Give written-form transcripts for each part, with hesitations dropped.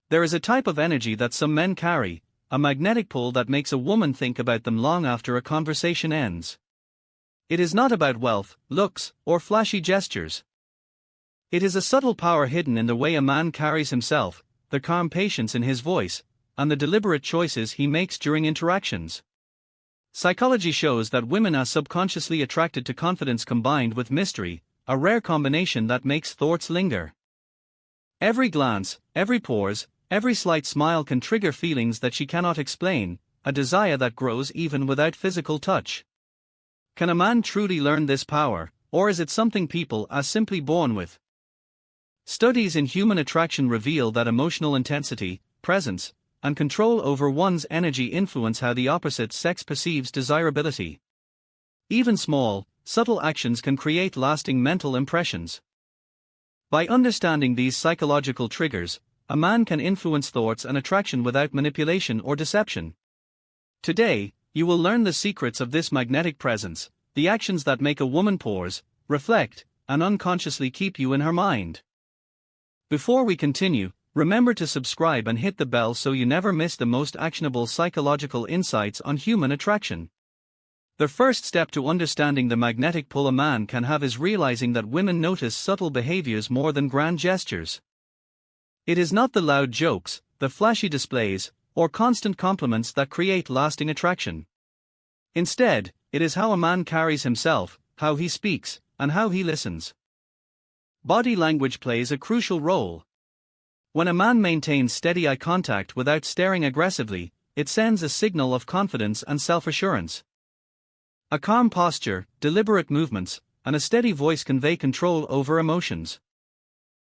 There is a type of energy that some men carry, a magnetic pull that makes a woman think about them long after a conversation ends. It is not about wealth, looks, or flashy gestures. It is a subtle power hidden in the way a man carries himself, the calm patience in his voice, and the deliberate choices he makes during interactions. Psychology shows that women are subconsciously attracted to confidence combined with mystery, a rare combination that makes thoughts linger. Every glance, every pause, every slight smile can trigger feelings that she cannot explain, a desire that grows even without physical touch. Can a man truly learn this power, or is it something people are simply born with? Studies in human attraction reveal that emotional intensity, presence, and control over one's energy influence how the opposite sex perceives desirability. Even small, subtle actions can create lasting mental impressions. By understanding these psychological triggers, a man can influence thoughts and attraction without manipulation or deception. Today, you will learn the secrets of this magnetic presence, the actions that make a woman pause, reflect, and unconsciously keep you in her mind. Before we continue, remember to subscribe and hit the bell so you never miss the most actionable psychological insights on human attraction. The first step to understanding the magnetic pull a man can have is realizing that women notice subtle behaviors more than grand gestures. It is not the loud jokes, the flashy displays, or constant compliments that create lasting attraction. Instead, it is how a man carries himself, how he speaks, and how he listens. Body language plays a crucial role. When a man maintains steady eye contact without staring aggressively, it sends a signal of confidence and self-assurance. A calm posture, deliberate movements, and a steady voice convey control over emotions.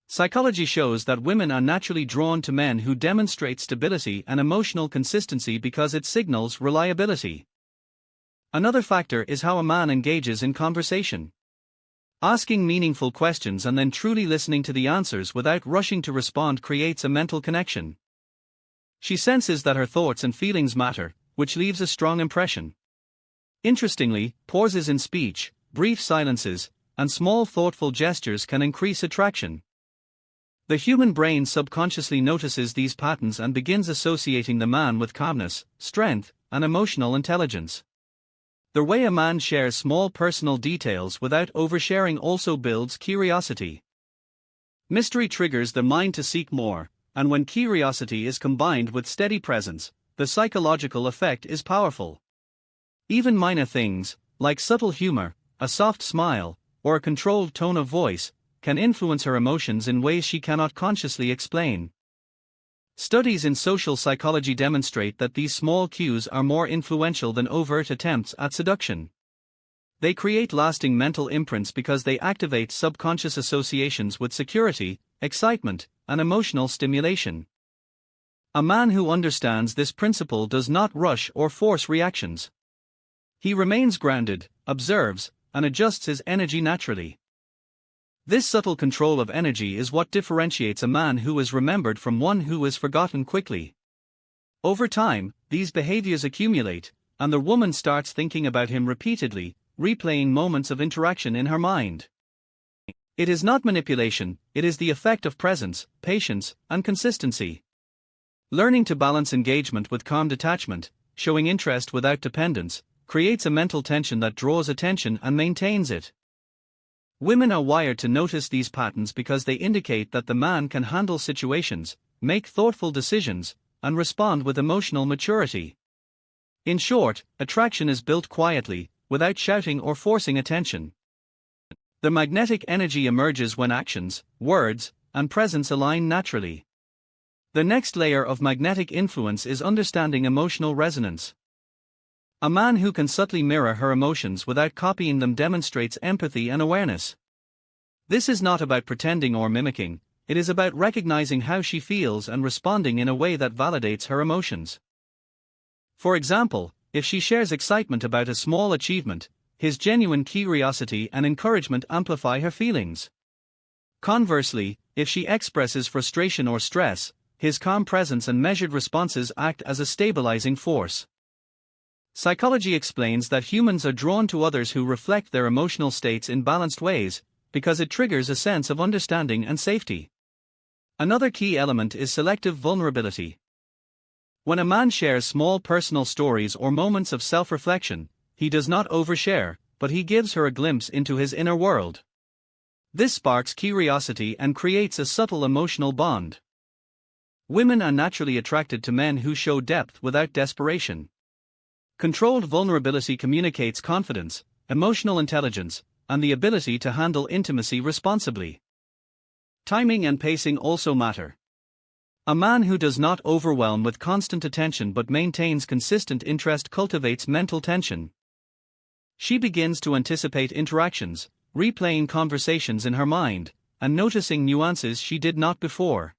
Psychology shows that women are naturally drawn to men who demonstrate stability and emotional consistency because it signals reliability. Another factor is how a man engages in conversation. Asking meaningful questions and then truly listening to the answers without rushing to respond creates a mental connection. She senses that her thoughts and feelings matter, which leaves a strong impression. Interestingly, pauses in speech, brief silences, and small thoughtful gestures can increase attraction. The human brain subconsciously notices these patterns and begins associating the man with calmness, strength, and emotional intelligence. The way a man shares small personal details without oversharing also builds curiosity. Mystery triggers the mind to seek more, and when curiosity is combined with steady presence, the psychological effect is powerful. Even minor things, like subtle humor, a soft smile, or a controlled tone of voice, can influence her emotions in ways she cannot consciously explain. Studies in social psychology demonstrate that these small cues are more influential than overt attempts at seduction. They create lasting mental imprints because they activate subconscious associations with security, excitement, and emotional stimulation. A man who understands this principle does not rush or force reactions. He remains grounded, observes, and adjusts his energy naturally. This subtle control of energy is what differentiates a man who is remembered from one who is forgotten quickly. Over time, these behaviors accumulate, and the woman starts thinking about him repeatedly, replaying moments of interaction in her mind. It is not manipulation, it is the effect of presence, patience, and consistency. Learning to balance engagement with calm detachment, showing interest without dependence, creates a mental tension that draws attention and maintains it. Women are wired to notice these patterns because they indicate that the man can handle situations, make thoughtful decisions, and respond with emotional maturity. In short, attraction is built quietly, without shouting or forcing attention. The magnetic energy emerges when actions, words, and presence align naturally. The next layer of magnetic influence is understanding emotional resonance. A man who can subtly mirror her emotions without copying them demonstrates empathy and awareness. This is not about pretending or mimicking, it is about recognizing how she feels and responding in a way that validates her emotions. For example, if she shares excitement about a small achievement, his genuine curiosity and encouragement amplify her feelings. Conversely, if she expresses frustration or stress, his calm presence and measured responses act as a stabilizing force. Psychology explains that humans are drawn to others who reflect their emotional states in balanced ways, because it triggers a sense of understanding and safety. Another key element is selective vulnerability. When a man shares small personal stories or moments of self-reflection, he does not overshare, but he gives her a glimpse into his inner world. This sparks curiosity and creates a subtle emotional bond. Women are naturally attracted to men who show depth without desperation. Controlled vulnerability communicates confidence, emotional intelligence, and the ability to handle intimacy responsibly. Timing and pacing also matter. A man who does not overwhelm with constant attention but maintains consistent interest cultivates mental tension. She begins to anticipate interactions, replaying conversations in her mind, and noticing nuances she did not before.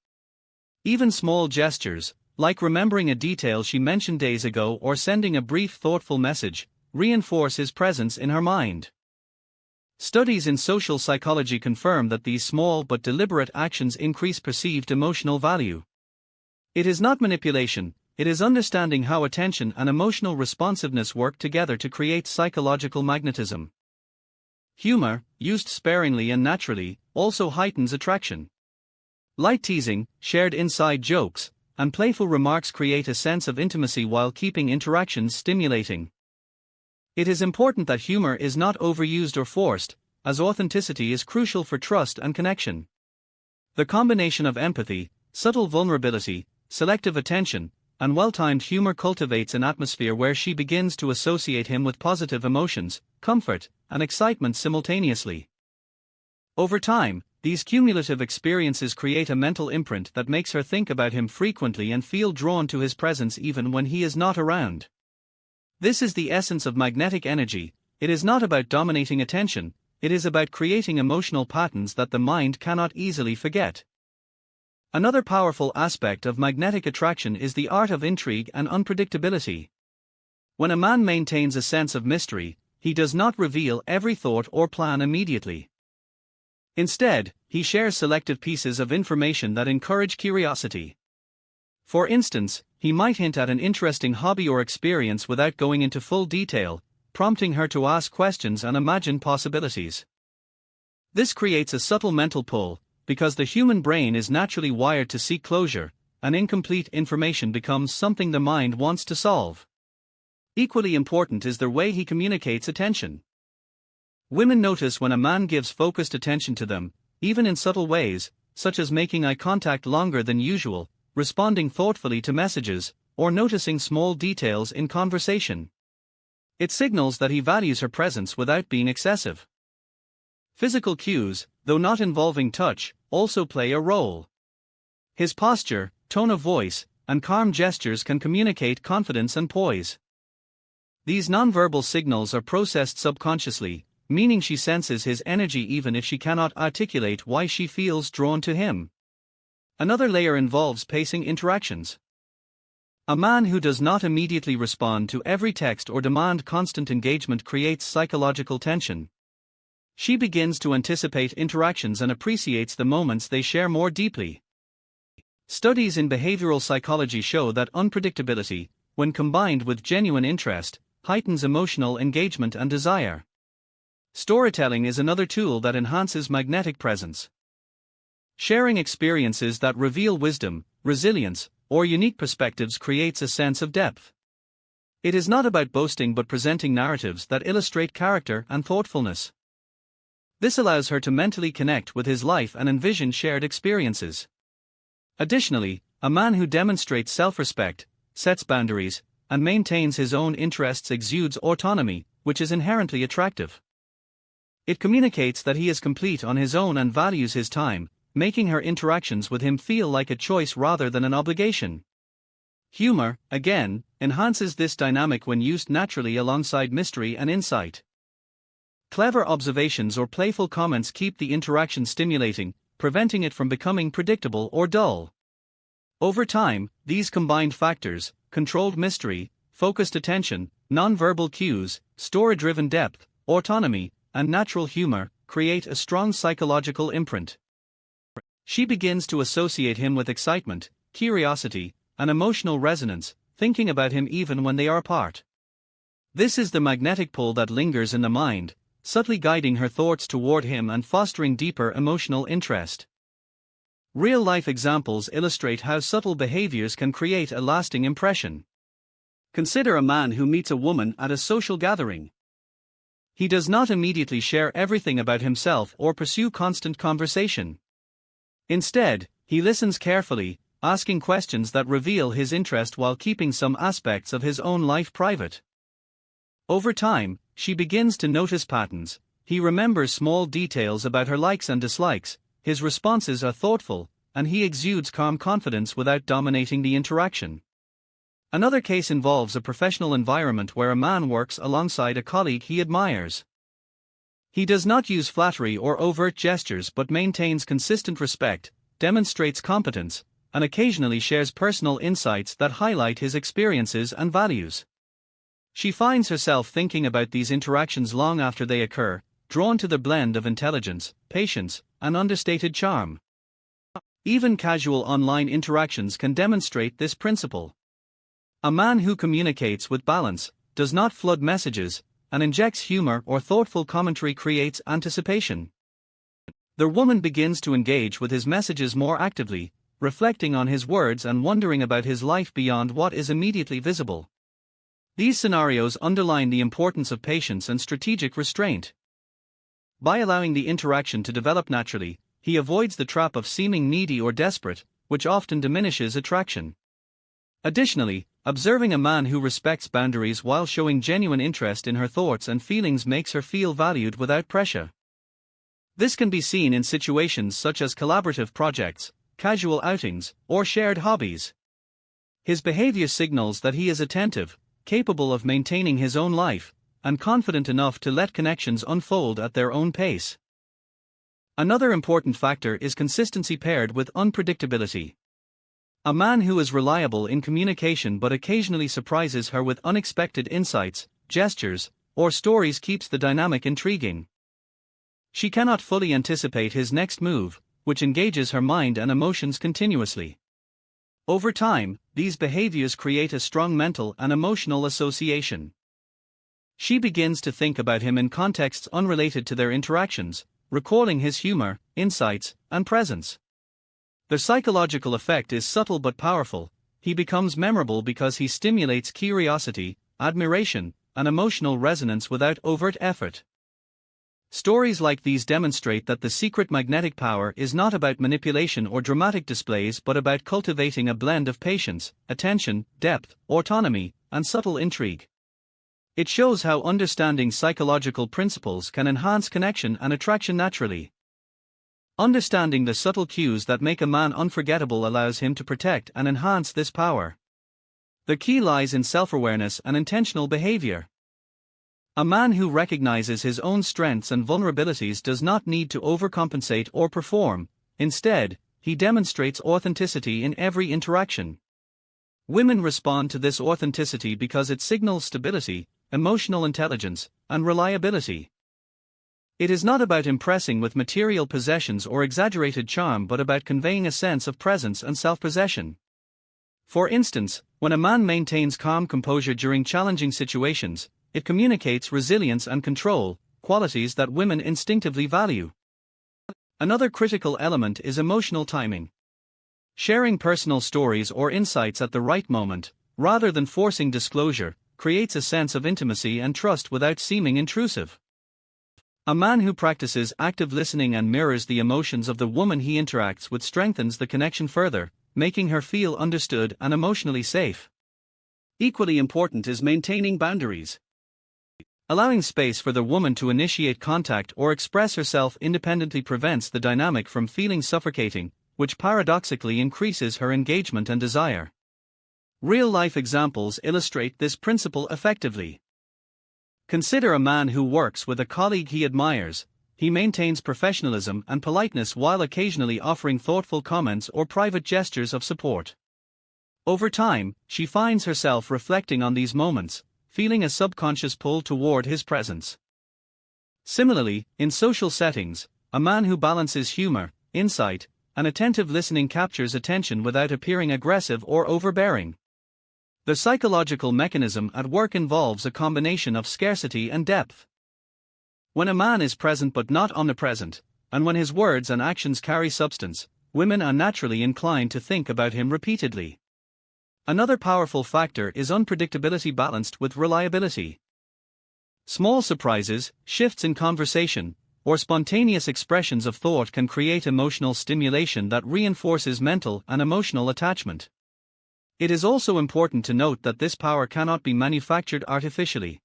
Even small gestures, like remembering a detail she mentioned days ago or sending a brief thoughtful message, reinforce his presence in her mind. Studies in social psychology confirm that these small but deliberate actions increase perceived emotional value. It is not manipulation, it is understanding how attention and emotional responsiveness work together to create psychological magnetism. Humor, used sparingly and naturally, also heightens attraction. Light teasing, shared inside jokes, and playful remarks create a sense of intimacy while keeping interactions stimulating. It is important that humor is not overused or forced, as authenticity is crucial for trust and connection. The combination of empathy, subtle vulnerability, selective attention, and well-timed humor cultivates an atmosphere where she begins to associate him with positive emotions, comfort, and excitement simultaneously. Over time, these cumulative experiences create a mental imprint that makes her think about him frequently and feel drawn to his presence even when he is not around. This is the essence of magnetic energy. It is not about dominating attention, it is about creating emotional patterns that the mind cannot easily forget. Another powerful aspect of magnetic attraction is the art of intrigue and unpredictability. When a man maintains a sense of mystery, he does not reveal every thought or plan immediately. Instead, he shares selective pieces of information that encourage curiosity. For instance, he might hint at an interesting hobby or experience without going into full detail, prompting her to ask questions and imagine possibilities. This creates a subtle mental pull, because the human brain is naturally wired to seek closure, and incomplete information becomes something the mind wants to solve. Equally important is the way he communicates attention. Women notice when a man gives focused attention to them, even in subtle ways, such as making eye contact longer than usual, responding thoughtfully to messages, or noticing small details in conversation. It signals that he values her presence without being excessive. Physical cues, though not involving touch, also play a role. His posture, tone of voice, and calm gestures can communicate confidence and poise. These nonverbal signals are processed subconsciously, meaning she senses his energy even if she cannot articulate why she feels drawn to him. Another layer involves pacing interactions. A man who does not immediately respond to every text or demand constant engagement creates psychological tension. She begins to anticipate interactions and appreciates the moments they share more deeply. Studies in behavioral psychology show that unpredictability, when combined with genuine interest, heightens emotional engagement and desire. Storytelling is another tool that enhances magnetic presence. Sharing experiences that reveal wisdom, resilience, or unique perspectives creates a sense of depth. It is not about boasting but presenting narratives that illustrate character and thoughtfulness. This allows her to mentally connect with his life and envision shared experiences. Additionally, a man who demonstrates self-respect, sets boundaries, and maintains his own interests exudes autonomy, which is inherently attractive. It communicates that he is complete on his own and values his time, making her interactions with him feel like a choice rather than an obligation. Humor, again, enhances this dynamic when used naturally alongside mystery and insight. Clever observations or playful comments keep the interaction stimulating, preventing it from becoming predictable or dull. Over time, these combined factors, controlled mystery, focused attention, nonverbal cues, story-driven depth, autonomy, and natural humor, create a strong psychological imprint. She begins to associate him with excitement, curiosity, and emotional resonance, thinking about him even when they are apart. This is the magnetic pull that lingers in the mind, subtly guiding her thoughts toward him and fostering deeper emotional interest. Real-life examples illustrate how subtle behaviors can create a lasting impression. Consider a man who meets a woman at a social gathering. He does not immediately share everything about himself or pursue constant conversation. Instead, he listens carefully, asking questions that reveal his interest while keeping some aspects of his own life private. Over time, she begins to notice patterns. He remembers small details about her likes and dislikes, his responses are thoughtful, and he exudes calm confidence without dominating the interaction. Another case involves a professional environment where a man works alongside a colleague he admires. He does not use flattery or overt gestures but maintains consistent respect, demonstrates competence, and occasionally shares personal insights that highlight his experiences and values. She finds herself thinking about these interactions long after they occur, drawn to the blend of intelligence, patience, and understated charm. Even casual online interactions can demonstrate this principle. A man who communicates with balance, does not flood messages, and injects humor or thoughtful commentary creates anticipation. The woman begins to engage with his messages more actively, reflecting on his words and wondering about his life beyond what is immediately visible. These scenarios underline the importance of patience and strategic restraint. By allowing the interaction to develop naturally, he avoids the trap of seeming needy or desperate, which often diminishes attraction. Additionally, observing a man who respects boundaries while showing genuine interest in her thoughts and feelings makes her feel valued without pressure. This can be seen in situations such as collaborative projects, casual outings, or shared hobbies. His behavior signals that he is attentive, capable of maintaining his own life, and confident enough to let connections unfold at their own pace. Another important factor is consistency paired with unpredictability. A man who is reliable in communication but occasionally surprises her with unexpected insights, gestures, or stories keeps the dynamic intriguing. She cannot fully anticipate his next move, which engages her mind and emotions continuously. Over time, these behaviors create a strong mental and emotional association. She begins to think about him in contexts unrelated to their interactions, recalling his humor, insights, and presence. The psychological effect is subtle but powerful. He becomes memorable because he stimulates curiosity, admiration, and emotional resonance without overt effort. Stories like these demonstrate that the secret magnetic power is not about manipulation or dramatic displays but about cultivating a blend of patience, attention, depth, autonomy, and subtle intrigue. It shows how understanding psychological principles can enhance connection and attraction naturally. Understanding the subtle cues that make a man unforgettable allows him to protect and enhance this power. The key lies in self-awareness and intentional behavior. A man who recognizes his own strengths and vulnerabilities does not need to overcompensate or perform. Instead, he demonstrates authenticity in every interaction. Women respond to this authenticity because it signals stability, emotional intelligence, and reliability. It is not about impressing with material possessions or exaggerated charm but about conveying a sense of presence and self-possession. For instance, when a man maintains calm composure during challenging situations, it communicates resilience and control, qualities that women instinctively value. Another critical element is emotional timing. Sharing personal stories or insights at the right moment, rather than forcing disclosure, creates a sense of intimacy and trust without seeming intrusive. A man who practices active listening and mirrors the emotions of the woman he interacts with strengthens the connection further, making her feel understood and emotionally safe. Equally important is maintaining boundaries. Allowing space for the woman to initiate contact or express herself independently prevents the dynamic from feeling suffocating, which paradoxically increases her engagement and desire. Real-life examples illustrate this principle effectively. Consider a man who works with a colleague he admires. He maintains professionalism and politeness while occasionally offering thoughtful comments or private gestures of support. Over time, she finds herself reflecting on these moments, feeling a subconscious pull toward his presence. Similarly, in social settings, a man who balances humor, insight, and attentive listening captures attention without appearing aggressive or overbearing. The psychological mechanism at work involves a combination of scarcity and depth. When a man is present but not omnipresent, and when his words and actions carry substance, women are naturally inclined to think about him repeatedly. Another powerful factor is unpredictability balanced with reliability. Small surprises, shifts in conversation, or spontaneous expressions of thought can create emotional stimulation that reinforces mental and emotional attachment. It is also important to note that this power cannot be manufactured artificially.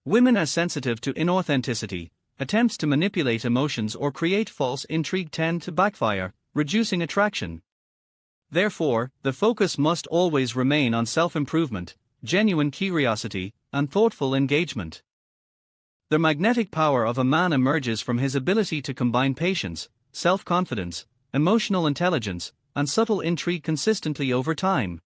Women are sensitive to inauthenticity. Attempts to manipulate emotions or create false intrigue tend to backfire, reducing attraction. Therefore, the focus must always remain on self-improvement, genuine curiosity, and thoughtful engagement. The magnetic power of a man emerges from his ability to combine patience, self-confidence, emotional intelligence, and subtle intrigue consistently over time.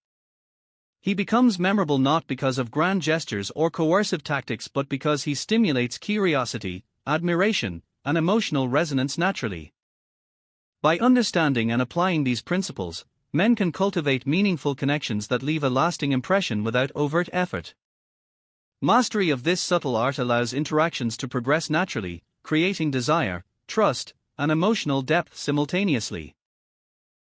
He becomes memorable not because of grand gestures or coercive tactics but because he stimulates curiosity, admiration, and emotional resonance naturally. By understanding and applying these principles, men can cultivate meaningful connections that leave a lasting impression without overt effort. Mastery of this subtle art allows interactions to progress naturally, creating desire, trust, and emotional depth simultaneously.